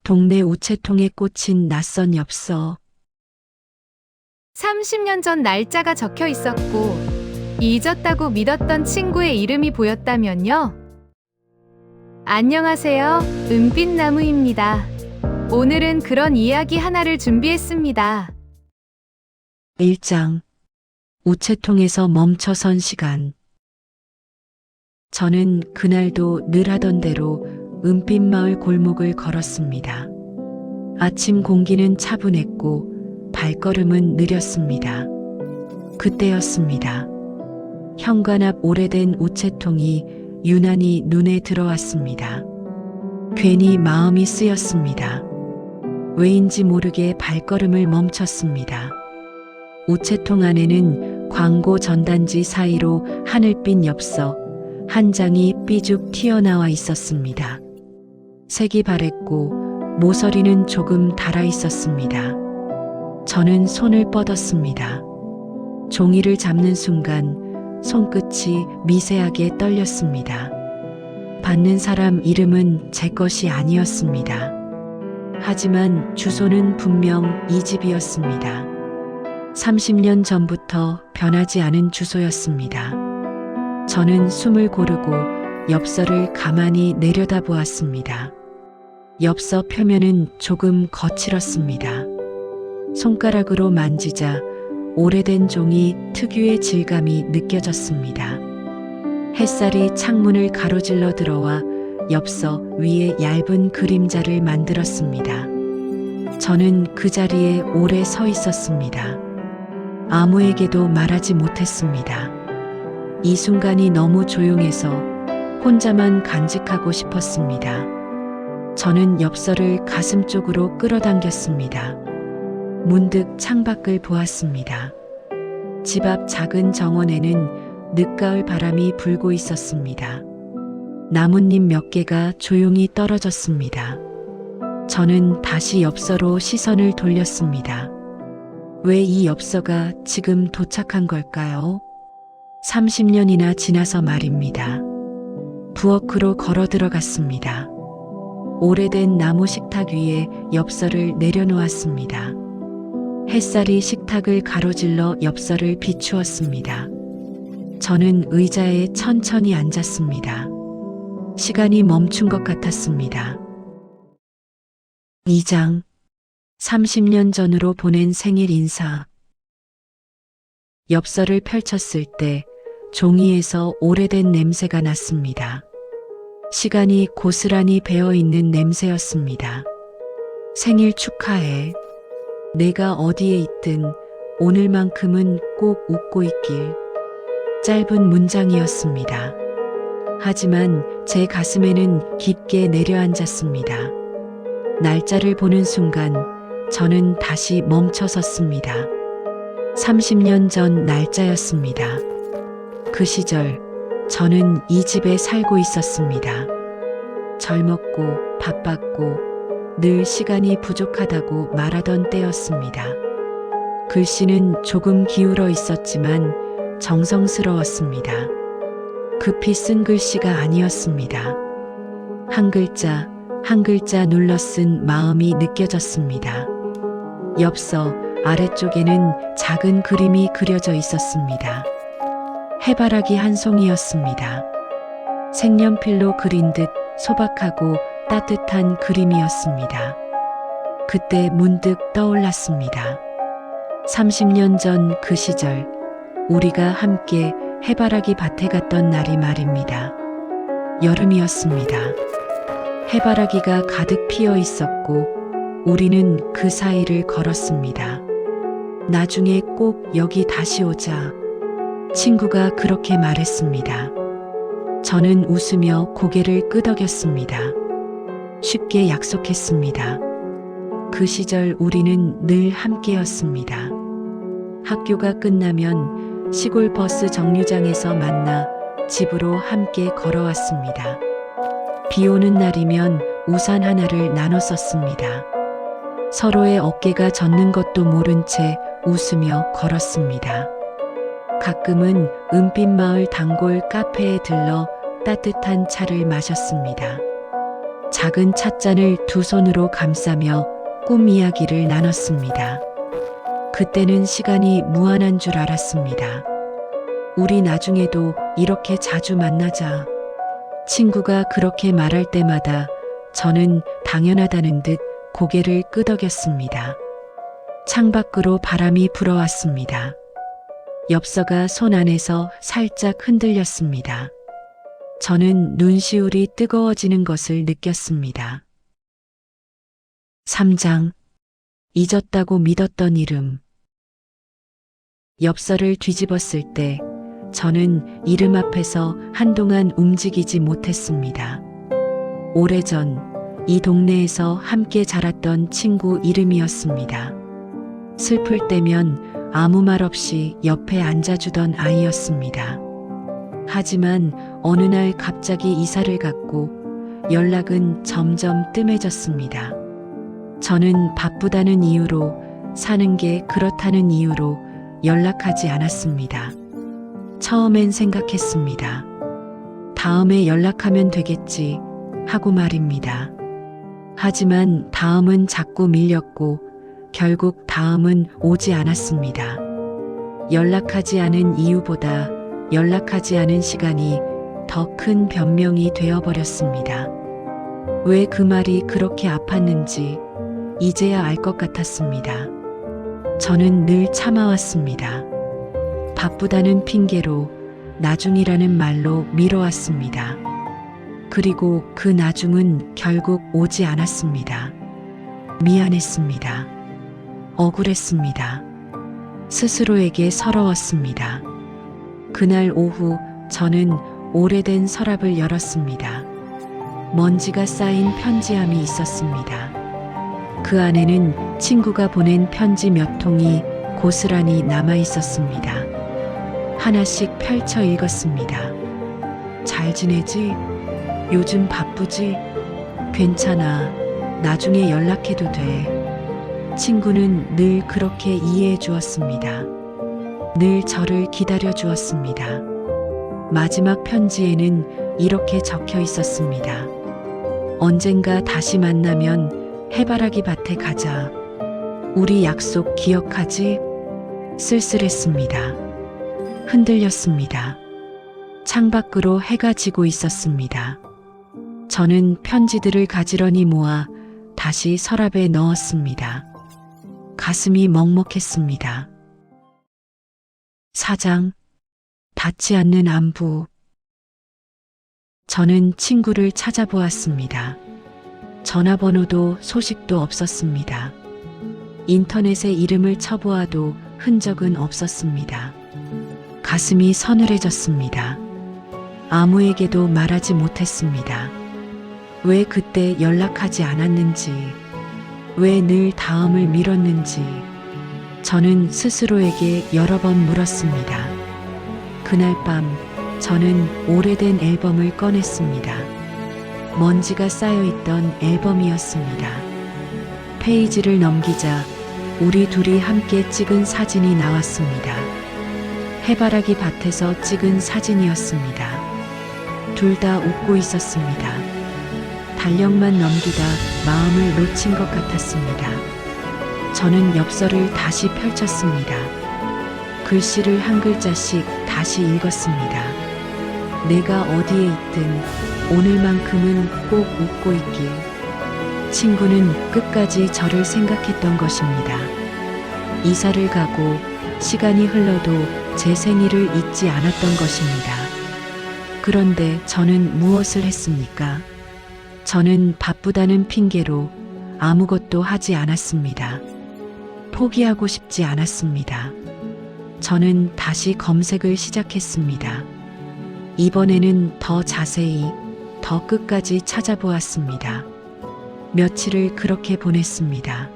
동네 우체통에 꽂힌 낯선 엽서. 30년 전 날짜가 적혀 있었고, 잊었다고 믿었던 친구의 이름이 보였다면요? 안녕하세요. 은빛나무입니다. 오늘은 그런 이야기 하나를 준비했습니다. 1장. 우체통에서 멈춰선 시간. 저는 그날도 늘 하던 대로 은빛마을 골목을 걸었습니다. 아침 공기는 차분했고 발걸음은 느렸습니다. 그때였습니다. 현관 앞 오래된 우체통이 유난히 눈에 들어왔습니다. 괜히 마음이 쓰였습니다. 왜인지 모르게 발걸음을 멈췄습니다. 우체통 안에는 광고 전단지 사이로 하늘빛 엽서 한 장이 삐죽 튀어나와 있었습니다. 색이 바랬고 모서리는 조금 달아 있었습니다. 저는 손을 뻗었습니다. 종이를 잡는 순간 손끝이 미세하게 떨렸습니다. 받는 사람 이름은 제 것이 아니었습니다. 하지만 주소는 분명 이 집이었습니다. 30년 전부터 변하지 않은 주소였습니다. 저는 숨을 고르고 엽서를 가만히 내려다보았습니다. 엽서 표면은 조금 거칠었습니다. 손가락으로 만지자 오래된 종이 특유의 질감이 느껴졌습니다. 햇살이 창문을 가로질러 들어와 엽서 위에 얇은 그림자를 만들었습니다. 저는 그 자리에 오래 서 있었습니다. 아무에게도 말하지 못했습니다. 이 순간이 너무 조용해서 혼자만 간직하고 싶었습니다. 저는 엽서를 가슴 쪽으로 끌어당겼습니다. 문득 창밖을 보았습니다. 집 앞 작은 정원에는 늦가을 바람이 불고 있었습니다. 나뭇잎 몇 개가 조용히 떨어졌습니다. 저는 다시 엽서로 시선을 돌렸습니다. 왜 이 엽서가 지금 도착한 걸까요? 30년이나 지나서 말입니다. 부엌으로 걸어 들어갔습니다. 오래된 나무 식탁 위에 엽서를 내려놓았습니다. 햇살이 식탁을 가로질러 엽서를 비추었습니다. 저는 의자에 천천히 앉았습니다. 시간이 멈춘 것 같았습니다. 2장. 30년 전으로 보낸 생일 인사. 엽서를 펼쳤을 때 종이에서 오래된 냄새가 났습니다. 시간이 고스란히 배어있는 냄새였습니다. 생일 축하해. 내가 어디에 있든 오늘만큼은 꼭 웃고 있길. 짧은 문장이었습니다. 하지만 제 가슴에는 깊게 내려앉았습니다. 날짜를 보는 순간 저는 다시 멈춰섰습니다. 30년 전 날짜였습니다. 그 시절 저는 이 집에 살고 있었습니다. 젊었고 바빴고 늘 시간이 부족하다고 말하던 때였습니다. 글씨는 조금 기울어 있었지만 정성스러웠습니다. 급히 쓴 글씨가 아니었습니다. 한 글자 한 글자 눌러 쓴 마음이 느껴졌습니다. 엽서 아래쪽에는 작은 그림이 그려져 있었습니다. 해바라기 한 송이였습니다. 색연필로 그린 듯 소박하고 따뜻한 그림이었습니다. 그때 문득 떠올랐습니다. 30년 전 그 시절 우리가 함께 해바라기 밭에 갔던 날이 말입니다. 여름이었습니다. 해바라기가 가득 피어 있었고 우리는 그 사이를 걸었습니다. 나중에 꼭 여기 다시 오자. 친구가 그렇게 말했습니다. 저는 웃으며 고개를 끄덕였습니다. 쉽게 약속했습니다. 그 시절 우리는 늘 함께였습니다. 학교가 끝나면 시골 버스 정류장에서 만나 집으로 함께 걸어왔습니다. 비 오는 날이면 우산 하나를 나눠 썼습니다. 서로의 어깨가 젖는 것도 모른 채 웃으며 걸었습니다. 가끔은 은빛마을 단골 카페에 들러 따뜻한 차를 마셨습니다. 작은 찻잔을 두 손으로 감싸며 꿈 이야기를 나눴습니다. 그때는 시간이 무한한 줄 알았습니다. 우리 나중에도 이렇게 자주 만나자. 친구가 그렇게 말할 때마다 저는 당연하다는 듯 고개를 끄덕였습니다. 창밖으로 바람이 불어왔습니다. 엽서가 손 안에서 살짝 흔들렸습니다. 저는 눈시울이 뜨거워지는 것을 느꼈습니다. 3장. 잊었다고 믿었던 이름. 엽서를 뒤집었을 때 저는 이름 앞에서 한동안 움직이지 못했습니다. 오래전 이 동네에서 함께 자랐던 친구 이름이었습니다. 슬플 때면 아무 말 없이 옆에 앉아주던 아이였습니다. 하지만 어느 날 갑자기 이사를 갔고 연락은 점점 뜸해졌습니다. 저는 바쁘다는 이유로, 사는 게 그렇다는 이유로 연락하지 않았습니다. 처음엔 생각했습니다. 다음에 연락하면 되겠지 하고 말입니다. 하지만 다음은 자꾸 밀렸고 결국 다음은 오지 않았습니다. 연락하지 않은 이유보다 연락하지 않은 시간이 더 큰 변명이 되어버렸습니다. 왜 그 말이 그렇게 아팠는지 이제야 알 것 같았습니다. 저는 늘 참아왔습니다. 바쁘다는 핑계로 나중이라는 말로 미뤄왔습니다. 그리고 그 나중은 결국 오지 않았습니다. 미안했습니다. 억울했습니다. 스스로에게 서러웠습니다. 그날 오후 저는 오래된 서랍을 열었습니다. 먼지가 쌓인 편지함이 있었습니다. 그 안에는 친구가 보낸 편지 몇 통이 고스란히 남아 있었습니다. 하나씩 펼쳐 읽었습니다. 잘 지내지? 요즘 바쁘지? 괜찮아. 나중에 연락해도 돼. 친구는 늘 그렇게 이해해 주었습니다. 늘 저를 기다려 주었습니다. 마지막 편지에는 이렇게 적혀 있었습니다. 언젠가 다시 만나면 해바라기 밭에 가자. 우리 약속 기억하지? 쓸쓸했습니다. 흔들렸습니다. 창밖으로 해가 지고 있었습니다. 저는 편지들을 가지런히 모아 다시 서랍에 넣었습니다. 가슴이 먹먹했습니다. 4장. 닿지 않는 안부. 저는 친구를 찾아보았습니다. 전화번호도 소식도 없었습니다. 인터넷에 이름을 쳐보아도 흔적은 없었습니다. 가슴이 서늘해졌습니다. 아무에게도 말하지 못했습니다. 왜 그때 연락하지 않았는지, 왜 늘 다음을 미뤘는지, 저는 스스로에게 여러 번 물었습니다. 그날 밤 저는 오래된 앨범을 꺼냈습니다. 먼지가 쌓여있던 앨범이었습니다. 페이지를 넘기자 우리 둘이 함께 찍은 사진이 나왔습니다. 해바라기 밭에서 찍은 사진이었습니다. 둘 다 웃고 있었습니다. 달력만 넘기다 마음을 놓친 것 같았습니다. 저는 엽서를 다시 펼쳤습니다. 글씨를 한 글자씩 다시 읽었습니다. 내가 어디에 있든 오늘만큼은 꼭 웃고 있길. 친구는 끝까지 저를 생각했던 것입니다. 이사를 가고 시간이 흘러도 제 생일을 잊지 않았던 것입니다. 그런데 저는 무엇을 했습니까? 저는 바쁘다는 핑계로 아무것도 하지 않았습니다. 포기하고 싶지 않았습니다. 저는 다시 검색을 시작했습니다. 이번에는 더 자세히, 더 끝까지 찾아보았습니다. 며칠을 그렇게 보냈습니다.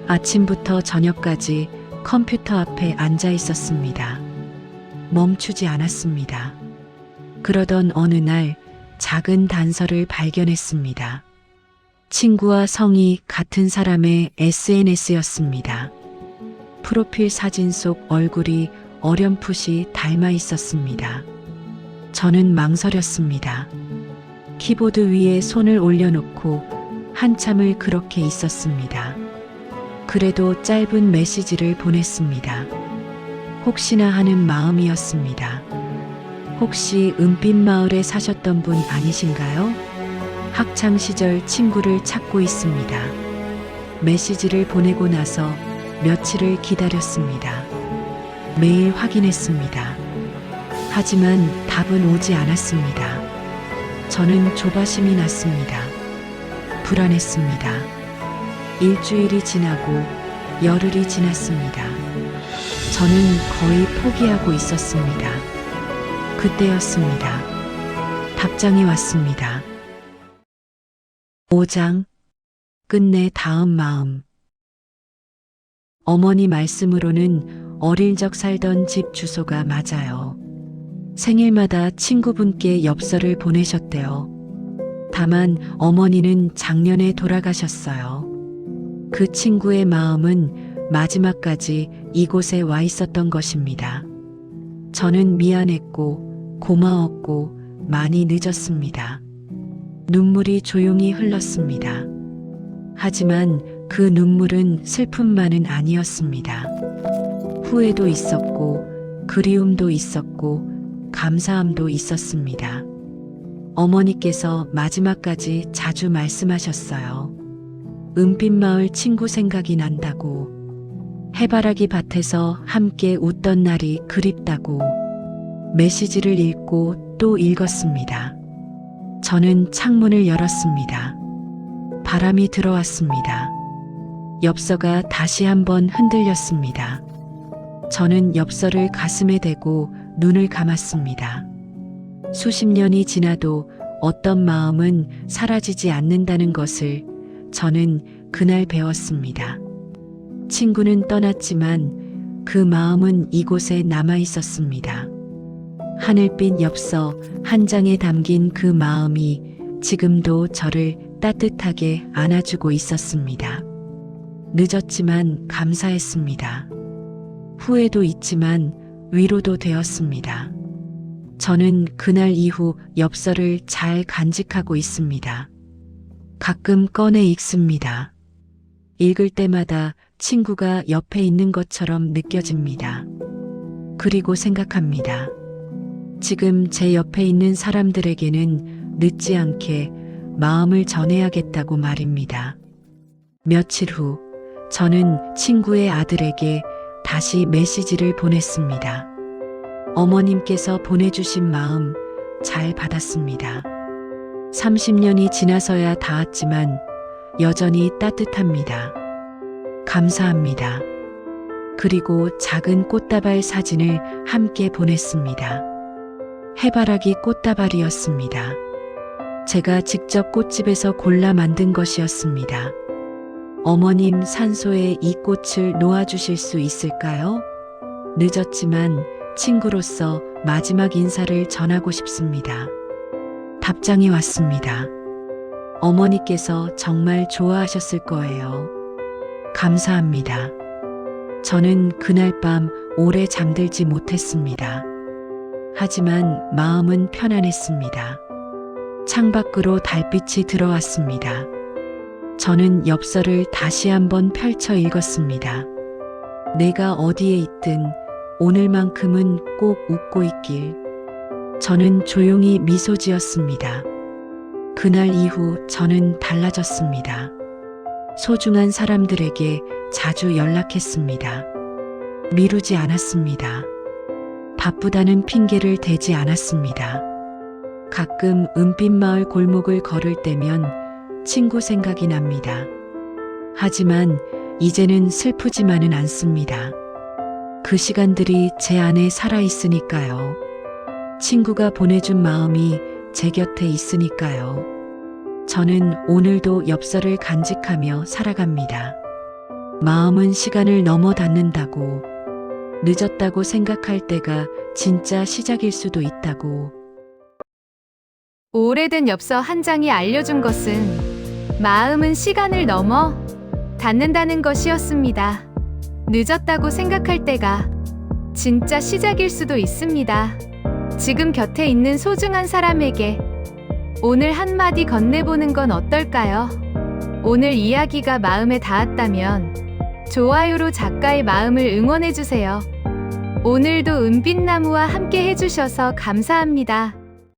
아침부터 저녁까지 컴퓨터 앞에 앉아 있었습니다. 멈추지 않았습니다. 그러던 어느 날 작은 단서를 발견했습니다. 친구와 성이 같은 사람의 SNS였습니다. 프로필 사진 속 얼굴이 어렴풋이 닮아 있었습니다. 저는 망설였습니다. 키보드 위에 손을 올려놓고 한참을 그렇게 있었습니다. 그래도 짧은 메시지를 보냈습니다. 혹시나 하는 마음이었습니다. 혹시 은빛마을에 사셨던 분 아니신가요? 학창시절 친구를 찾고 있습니다. 메시지를 보내고 나서 며칠을 기다렸습니다. 매일 확인했습니다. 하지만 답은 오지 않았습니다. 저는 조바심이 났습니다. 불안했습니다. 일주일이 지나고 열흘이 지났습니다. 저는 거의 포기하고 있었습니다. 그때였습니다. 답장이 왔습니다. 5장. 끝내 닿은 마음. 어머니 말씀으로는 어릴 적 살던 집 주소가 맞아요. 생일마다 친구분께 엽서를 보내셨대요. 다만 어머니는 작년에 돌아가셨어요. 그 친구의 마음은 마지막까지 이곳에 와 있었던 것입니다. 저는 미안했고 고마웠고 많이 늦었습니다. 눈물이 조용히 흘렀습니다. 하지만 그 눈물은 슬픔만은 아니었습니다. 후회도 있었고 그리움도 있었고 감사함도 있었습니다. 어머니께서 마지막까지 자주 말씀하셨어요. 은빛마을 친구 생각이 난다고, 해바라기 밭에서 함께 웃던 날이 그립다고. 메시지를 읽고 또 읽었습니다. 저는 창문을 열었습니다. 바람이 들어왔습니다. 엽서가 다시 한번 흔들렸습니다. 저는 엽서를 가슴에 대고 눈을 감았습니다. 수십 년이 지나도 어떤 마음은 사라지지 않는다는 것을 저는 그날 배웠습니다. 친구는 떠났지만 그 마음은 이곳에 남아 있었습니다. 하늘빛 엽서 한 장에 담긴 그 마음이 지금도 저를 따뜻하게 안아주고 있었습니다. 늦었지만 감사했습니다. 후회도 있지만 위로도 되었습니다. 저는 그날 이후 엽서를 잘 간직하고 있습니다. 가끔 꺼내 읽습니다. 읽을 때마다 친구가 옆에 있는 것처럼 느껴집니다. 그리고 생각합니다. 지금 제 옆에 있는 사람들에게는 늦지 않게 마음을 전해야겠다고 말입니다. 며칠 후, 저는 친구의 아들에게 다시 메시지를 보냈습니다. 어머님께서 보내주신 마음 잘 받았습니다. 30년이 지나서야 닿았지만 여전히 따뜻합니다. 감사합니다. 그리고 작은 꽃다발 사진을 함께 보냈습니다. 해바라기 꽃다발이었습니다. 제가 직접 꽃집에서 골라 만든 것이었습니다. 어머님 산소에 이 꽃을 놓아주실 수 있을까요? 늦었지만 친구로서 마지막 인사를 전하고 싶습니다. 답장이 왔습니다. 어머니께서 정말 좋아하셨을 거예요. 감사합니다. 저는 그날 밤 오래 잠들지 못했습니다. 하지만 마음은 편안했습니다. 창밖으로 달빛이 들어왔습니다. 저는 엽서를 다시 한번 펼쳐 읽었습니다. 내가 어디에 있든 오늘만큼은 꼭 웃고 있길. 저는 조용히 미소 지었습니다. 그날 이후 저는 달라졌습니다. 소중한 사람들에게 자주 연락했습니다. 미루지 않았습니다. 바쁘다는 핑계를 대지 않았습니다. 가끔 은빛마을 골목을 걸을 때면 친구 생각이 납니다. 하지만 이제는 슬프지만은 않습니다. 그 시간들이 제 안에 살아있으니까요. 친구가 보내준 마음이 제 곁에 있으니까요. 저는 오늘도 엽서를 간직하며 살아갑니다. 마음은 시간을 넘어 닿는다고, 늦었다고 생각할 때가 진짜 시작일 수도 있다고. 오래된 엽서 한 장이 알려준 것은 마음은 시간을 넘어 닿는다는 것이었습니다. 늦었다고 생각할 때가 진짜 시작일 수도 있습니다. 지금 곁에 있는 소중한 사람에게 오늘 한마디 건네보는 건 어떨까요? 오늘 이야기가 마음에 닿았다면 좋아요로 작가의 마음을 응원해주세요. 오늘도 은빛나무와 함께 해주셔서 감사합니다.